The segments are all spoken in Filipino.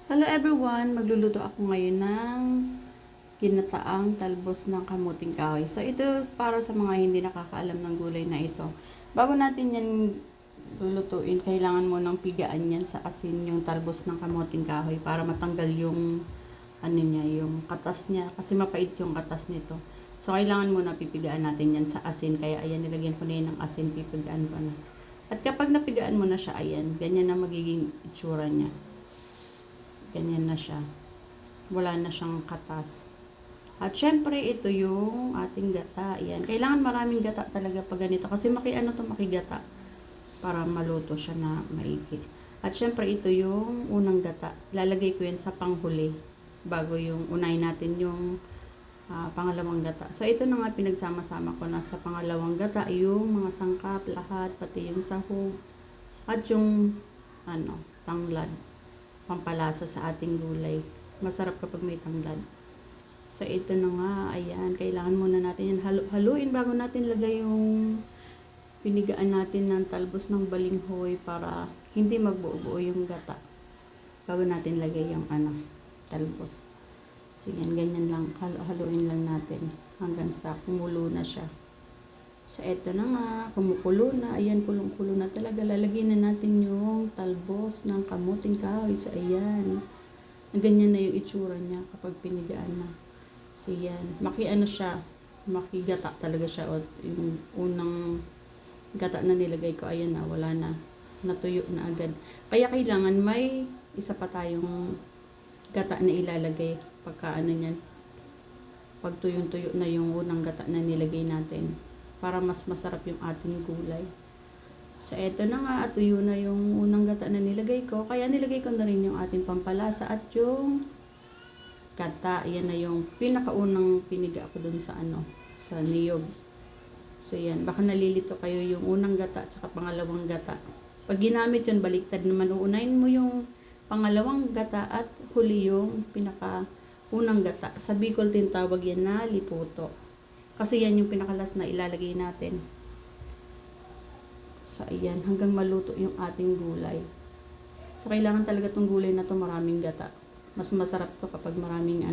Hello everyone! Magluluto ako ngayon ng ginataang talbos ng kamuting kahoy. So ito para sa mga hindi nakakaalam ng gulay na ito. Bago natin yan lulutuin, kailangan mo nang pigaan yan sa asin yung talbos ng kamuting kahoy para matanggal yung yung katas niya kasi mapait yung katas nito. So kailangan muna pipigaan natin yan sa asin, kaya ayan, nilagyan ko na yan ng asin, pipigaan ko na. At kapag napigaan mo na siya, ayan, ganyan na magiging itsura niya. Ganyan na siya. Wala na siyang katas. At syempre, ito yung ating gata. Ayan. Kailangan maraming gata talaga pag ganito. Kasi makigata. Para maluto siya na maigi. At syempre, ito yung unang gata. Lalagay ko yan sa panghuli. Bago yung unahin natin yung pangalawang gata. So, ito na nga pinagsama-sama ko na sa pangalawang gata. Yung mga sangkap, lahat. Pati yung sahog. At yung tanglad. Pampalasa sa ating gulay. Masarap kapag may tanglad. So, ito na nga. Ayan. Kailangan muna natin yan haluin bago natin lagay yung pinigaan natin ng talbos ng balinghoy para hindi magbuo-buo yung gata. Bago natin lagay yung talbos. So, yan. Ganyan lang. Haluin lang natin hanggang sa kumulo na siya. So, eto na nga, kumukulo na. Ayan, kulong-kulo na talaga. Lalagyan na natin yung talbos ng kamuting kahoy. So, ayan. Ganyan na yung itsura niya kapag pinigaan na. So, yan. Makigata talaga siya. O, yung unang gata na nilagay ko, ayan na, wala na. Natuyo na agad. Kaya kailangan may isa pa tayong gata na ilalagay pagka niyan. Pag tuyong-tuyo na yung unang gata na nilagay natin. Para mas masarap yung ating gulay. So, eto na nga, at tuyo na yung unang gata na nilagay ko. Kaya nilagay ko na rin yung ating pampalasa at yung gata. Yan na yung pinakaunang piniga ko dun sa sa niyog. So, yan. Baka nalilito kayo yung unang gata at saka pangalawang gata. Pag ginamit yun, baliktad naman. Uunahin mo yung pangalawang gata at huli yung pinakaunang gata. Sa Bicol tawag yan na liputo. Kasi yan yung pinakalas na ilalagay natin. So, ayan. Hanggang maluto yung ating gulay. So, kailangan talaga itong gulay na to maraming gata. Mas masarap to kapag maraming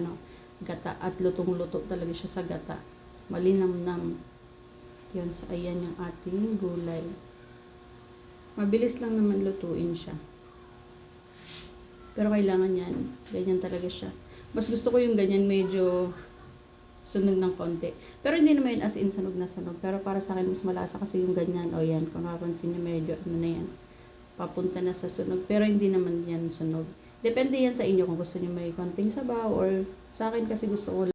gata. At lutong-luto talaga siya sa gata. Malinamnam. Yun. So, ayan yung ating gulay. Mabilis lang naman lutuin siya. Pero kailangan yan. Ganyan talaga siya. Mas gusto ko yung ganyan medyo sunog ng konti. Pero hindi naman yun as in sunog na sunog. Pero para sa akin, mas malasa kasi yung ganyan. O yan, kung napansin nyo, medyo na yan. Papunta na sa sunog. Pero hindi naman yan sunog. Depende yan sa inyo kung gusto nyo may konting sabaw or sa akin kasi gusto ko